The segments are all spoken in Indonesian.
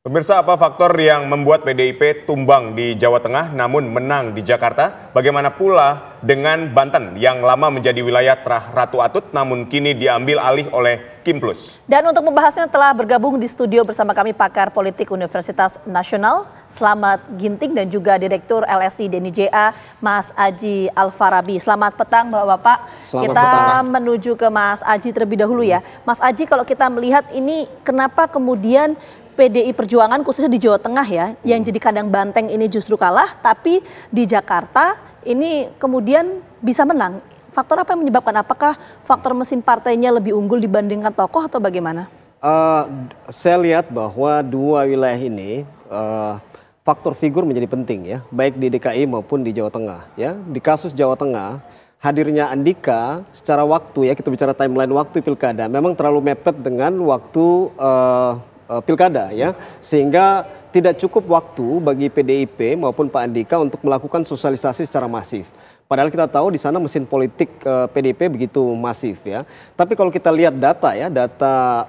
Pemirsa, apa faktor yang membuat PDIP tumbang di Jawa Tengah namun menang di Jakarta? Bagaimana pula dengan Banten yang lama menjadi wilayah Trah Ratu Atut namun kini diambil alih oleh Kim Plus? Dan untuk membahasnya telah bergabung di studio bersama kami pakar politik Universitas Nasional, Slamet Ginting, dan juga Direktur LSI DNI-JA, Mas Aji Alfarabi. Selamat petang Bapak-Bapak. Kita menuju ke Mas Aji terlebih dahulu ya. Mas Aji, kalau kita melihat ini kenapa kemudian PDI Perjuangan khususnya di Jawa Tengah ya, yang jadi kandang banteng ini justru kalah, tapi di Jakarta ini kemudian bisa menang. Faktor apa yang menyebabkan? Apakah faktor mesin partainya lebih unggul dibandingkan tokoh atau bagaimana? Saya lihat bahwa dua wilayah ini faktor figur menjadi penting ya, baik di DKI maupun di Jawa Tengah ya. Di kasus Jawa Tengah, hadirnya Andika secara waktu ya, kita bicara timeline waktu pilkada memang terlalu mepet dengan waktu pilkada ya, sehingga tidak cukup waktu bagi PDIP maupun Pak Andika untuk melakukan sosialisasi secara masif. Padahal kita tahu di sana mesin politik PDIP begitu masif ya. Tapi kalau kita lihat data ya, data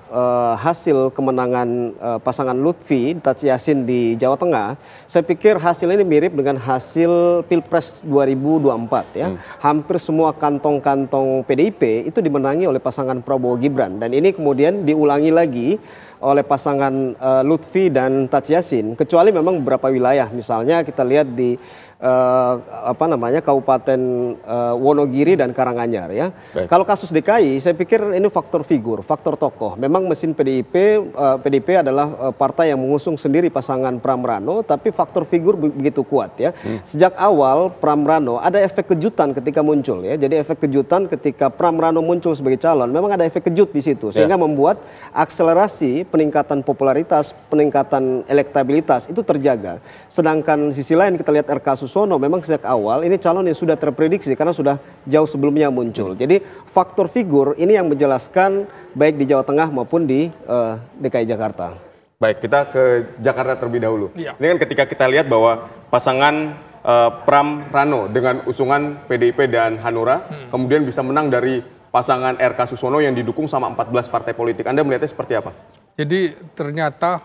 hasil kemenangan pasangan Lutfi Taci Yassin di Jawa Tengah, saya pikir hasil ini mirip dengan hasil Pilpres 2024 ya. Hampir semua kantong-kantong PDIP itu dimenangi oleh pasangan Prabowo Gibran, dan ini kemudian diulangi lagi oleh pasangan Lutfi dan Taci Yassin, kecuali memang beberapa wilayah, misalnya kita lihat di Kabupaten Wonogiri dan Karanganyar ya. Baik. Kalau kasus DKI, saya pikir ini faktor figur, faktor tokoh. Memang mesin PDIP adalah partai yang mengusung sendiri pasangan Pram Rano, tapi faktor figur begitu kuat ya. Sejak awal Pram Rano ada efek kejutan ketika muncul ya. Jadi efek kejutan ketika Pram Rano muncul sebagai calon, memang ada efek kejut di situ, sehingga membuat akselerasi peningkatan popularitas, peningkatan elektabilitas itu terjaga. Sedangkan sisi lain kita lihat RK Susono, memang sejak awal ini calon yang sudah terprediksi karena sudah jauh sebelumnya muncul. Jadi faktor figur ini yang menjelaskan baik di Jawa Tengah maupun di DKI Jakarta. Baik, kita ke Jakarta terlebih dahulu. Ya. Ini kan ketika kita lihat bahwa pasangan Pram Rano dengan usungan PDIP dan Hanura kemudian bisa menang dari pasangan RK Susono yang didukung sama 14 partai politik. Anda melihatnya seperti apa? Jadi ternyata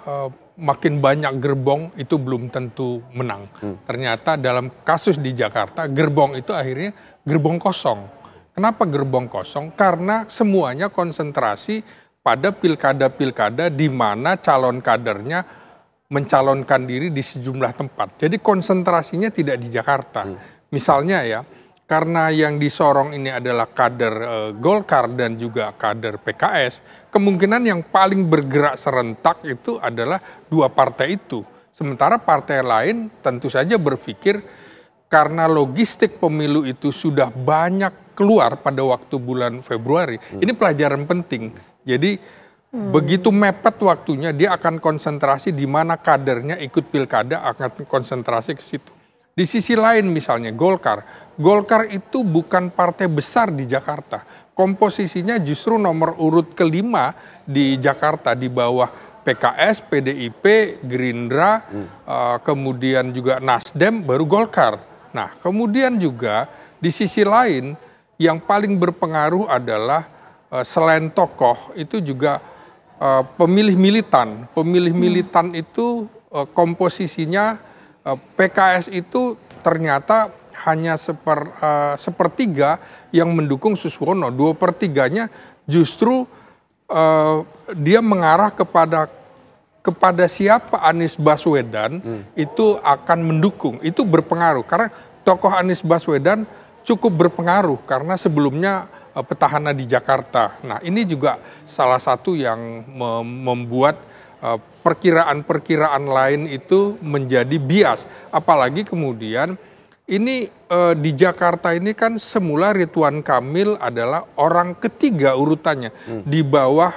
makin banyak gerbong itu belum tentu menang. Ternyata dalam kasus di Jakarta, gerbong itu akhirnya gerbong kosong. Kenapa gerbong kosong? Karena semuanya konsentrasi pada pilkada-pilkada di mana calon kadernya mencalonkan diri di sejumlah tempat. Jadi konsentrasinya tidak di Jakarta. Misalnya ya, karena yang disorong ini adalah kader Golkar dan juga kader PKS, kemungkinan yang paling bergerak serentak itu adalah dua partai itu. Sementara partai lain tentu saja berpikir karena logistik pemilu itu sudah banyak keluar pada waktu bulan Februari. Ini pelajaran penting. Jadi begitu mepet waktunya, dia akan konsentrasi di mana kadernya ikut pilkada, akan konsentrasi ke situ. Di sisi lain misalnya Golkar itu bukan partai besar di Jakarta. Komposisinya justru nomor urut kelima di Jakarta di bawah PKS, PDIP, Gerindra, kemudian juga Nasdem, baru Golkar. Nah, kemudian juga di sisi lain yang paling berpengaruh adalah selain tokoh itu juga pemilih militan. Pemilih militan itu komposisinya PKS itu ternyata hanya sepertiga yang mendukung Suswono. 2/3-nya justru dia mengarah kepada siapa Anies Baswedan itu akan mendukung. Itu berpengaruh karena tokoh Anies Baswedan cukup berpengaruh karena sebelumnya petahana di Jakarta. Nah, ini juga salah satu yang membuat perkiraan-perkiraan lain itu menjadi bias. Apalagi kemudian ini di Jakarta ini kan semula Ridwan Kamil adalah orang ketiga urutannya di bawah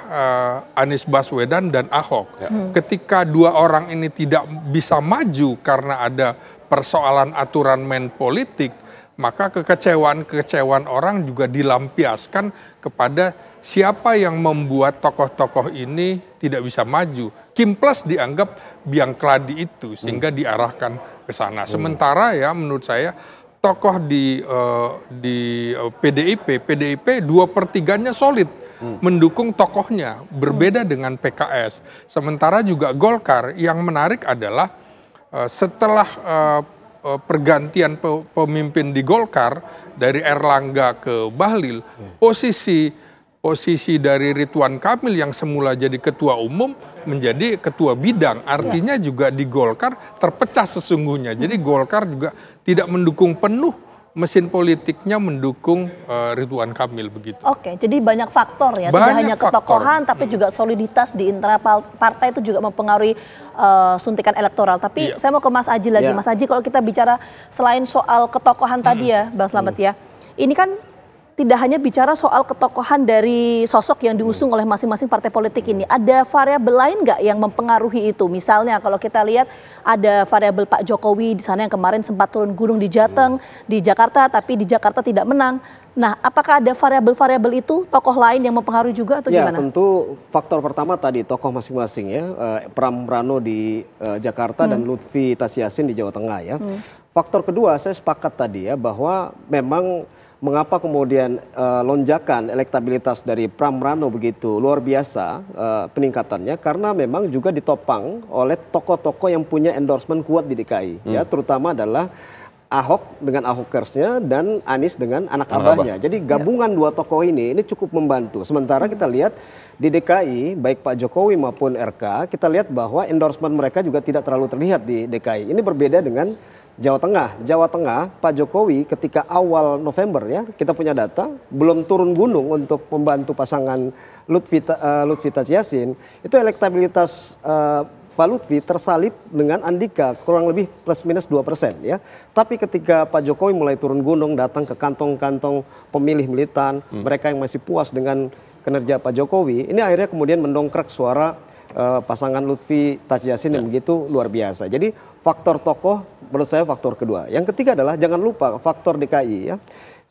Anies Baswedan dan Ahok. Ketika dua orang ini tidak bisa maju karena ada persoalan aturan main politik, maka kekecewaan orang juga dilampiaskan kepada siapa yang membuat tokoh-tokoh ini tidak bisa maju. Kim Plus dianggap biang keladi itu sehingga diarahkan ke sana. Sementara ya menurut saya tokoh di PDIP 2/3-nya solid. mendukung tokohnya, berbeda dengan PKS. Sementara juga Golkar yang menarik adalah setelah pergantian pemimpin di Golkar dari Erlangga ke Bahlil, posisi dari Ridwan Kamil yang semula jadi ketua umum menjadi ketua bidang. Artinya juga di Golkar terpecah sesungguhnya. Jadi Golkar juga tidak mendukung penuh, mesin politiknya mendukung Ridwan Kamil begitu. Oke, jadi banyak faktor ya, tidak hanya ketokohan tapi juga soliditas di internal partai itu juga mempengaruhi suntikan elektoral. Tapi saya mau ke Mas Aji lagi. Mas Aji, kalau kita bicara selain soal ketokohan tadi ya, Bang Slamet ya, ini kan tidak hanya bicara soal ketokohan dari sosok yang diusung oleh masing-masing partai politik ini. Ada variabel lain nggak yang mempengaruhi itu? Misalnya kalau kita lihat ada variabel Pak Jokowi di sana yang kemarin sempat turun gunung di Jateng, di Jakarta, tapi di Jakarta tidak menang. Nah, apakah ada variabel-variabel itu, tokoh lain yang mempengaruhi juga atau gimana? Ya, tentu faktor pertama tadi tokoh masing-masing ya. Pram Rano di Jakarta dan Lutfi Tasyasin di Jawa Tengah ya. Faktor kedua, saya sepakat tadi ya bahwa memang mengapa kemudian lonjakan elektabilitas dari Pram Rano begitu luar biasa peningkatannya, karena memang juga ditopang oleh tokoh-tokoh yang punya endorsement kuat di DKI ya, terutama adalah Ahok dengan Ahokersnya dan Anies dengan anak abahnya. Jadi gabungan dua tokoh ini cukup membantu. Sementara kita lihat di DKI baik Pak Jokowi maupun RK, kita lihat bahwa endorsement mereka juga tidak terlalu terlihat di DKI. Ini berbeda dengan Jawa Tengah. Jawa Tengah, Pak Jokowi ketika awal November ya, kita punya data, belum turun gunung untuk membantu pasangan Lutfi Tasyasin, itu elektabilitas Pak Lutfi tersalip dengan Andika kurang lebih plus minus 2% ya. Tapi ketika Pak Jokowi mulai turun gunung, datang ke kantong-kantong pemilih militan, mereka yang masih puas dengan kinerja Pak Jokowi, ini akhirnya kemudian mendongkrak suara pasangan Lutfi Tasyasin yang begitu luar biasa. Jadi faktor tokoh menurut saya faktor kedua. Yang ketiga adalah jangan lupa faktor DKI ya.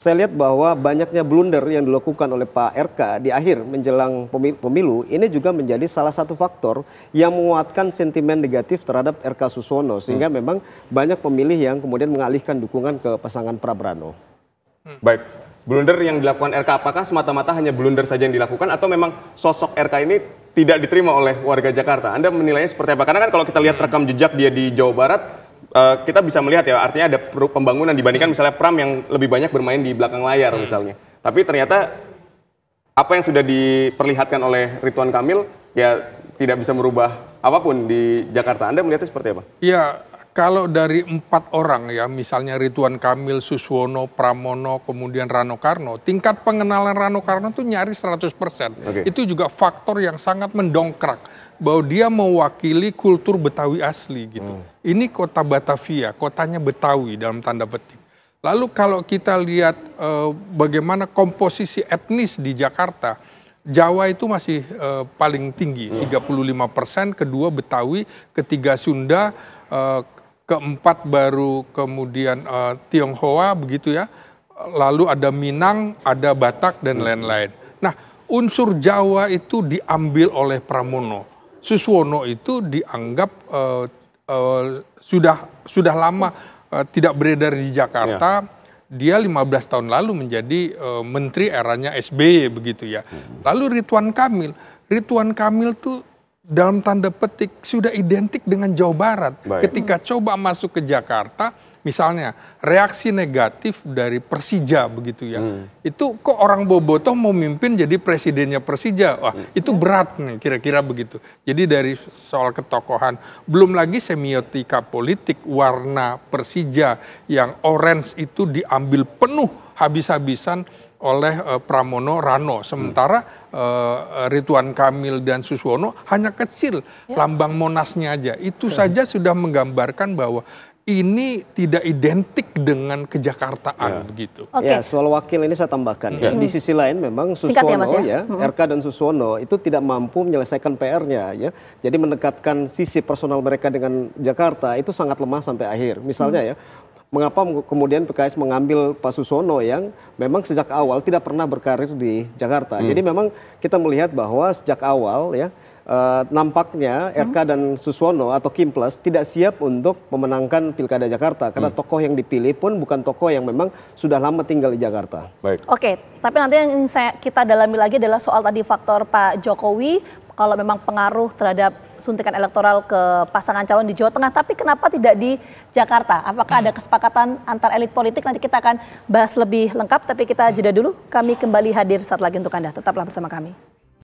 Saya lihat bahwa banyaknya blunder yang dilakukan oleh Pak RK di akhir menjelang pemilu ini juga menjadi salah satu faktor yang menguatkan sentimen negatif terhadap RK Suswono, sehingga memang banyak pemilih yang kemudian mengalihkan dukungan ke pasangan Prabowo. Baik, blunder yang dilakukan RK apakah semata-mata hanya blunder saja yang dilakukan atau memang sosok RK ini tidak diterima oleh warga Jakarta? Anda menilainya seperti apa? Karena kan kalau kita lihat rekam jejak dia di Jawa Barat, kita bisa melihat ya, artinya ada pembangunan dibandingkan misalnya Pram yang lebih banyak bermain di belakang layar misalnya. Tapi ternyata apa yang sudah diperlihatkan oleh Ridwan Kamil ya tidak bisa merubah apapun di Jakarta. Anda melihatnya seperti apa? Ya, kalau dari 4 orang ya, misalnya Ridwan Kamil, Suswono, Pramono, kemudian Rano Karno, tingkat pengenalan Rano Karno itu nyaris 100%. Itu juga faktor yang sangat mendongkrak bahwa dia mewakili kultur Betawi asli gitu. Ini kota Batavia, kotanya Betawi dalam tanda petik. Lalu kalau kita lihat bagaimana komposisi etnis di Jakarta, Jawa itu masih paling tinggi, 35%, kedua Betawi, ketiga Sunda, keempat baru kemudian Tionghoa begitu ya, lalu ada Minang, ada Batak dan lain-lain. Nah, unsur Jawa itu diambil oleh Pramono. Suswono itu dianggap sudah lama tidak beredar di Jakarta. Dia 15 tahun lalu menjadi menteri eranya SBY begitu ya. Lalu Ridwan Kamil tuh dalam tanda petik sudah identik dengan Jawa Barat. Ketika coba masuk ke Jakarta, misalnya reaksi negatif dari Persija begitu ya. Itu kok orang bobotoh mau mimpin jadi presidennya Persija. Wah, itu berat nih kira-kira begitu. Jadi dari soal ketokohan, belum lagi semiotika politik warna Persija yang orange itu diambil penuh habis-habisan oleh Pramono Rano. Sementara Ridwan Kamil dan Suswono hanya kecil lambang Monasnya aja. Itu saja sudah menggambarkan bahwa ini tidak identik dengan kejakartaan begitu. Ya, soal wakil ini saya tambahkan. Di sisi lain memang Suswono RK dan Suswono itu tidak mampu menyelesaikan PR-nya ya. Jadi mendekatkan sisi personal mereka dengan Jakarta itu sangat lemah sampai akhir. Misalnya ya, mengapa kemudian PKS mengambil Pak Suswono yang memang sejak awal tidak pernah berkarir di Jakarta. Jadi memang kita melihat bahwa sejak awal ya nampaknya RK dan Suswono atau Kim Plus tidak siap untuk memenangkan Pilkada Jakarta karena tokoh yang dipilih pun bukan tokoh yang memang sudah lama tinggal di Jakarta. Baik. Oke, tapi nanti yang kita dalami lagi adalah soal tadi faktor Pak Jokowi kalau memang pengaruh terhadap suntikan elektoral ke pasangan calon di Jawa Tengah, tapi kenapa tidak di Jakarta? Apakah ada kesepakatan antar elit politik? Nanti kita akan bahas lebih lengkap, tapi kita jeda dulu. Kami kembali hadir saat lagi untuk Anda. Tetaplah bersama kami.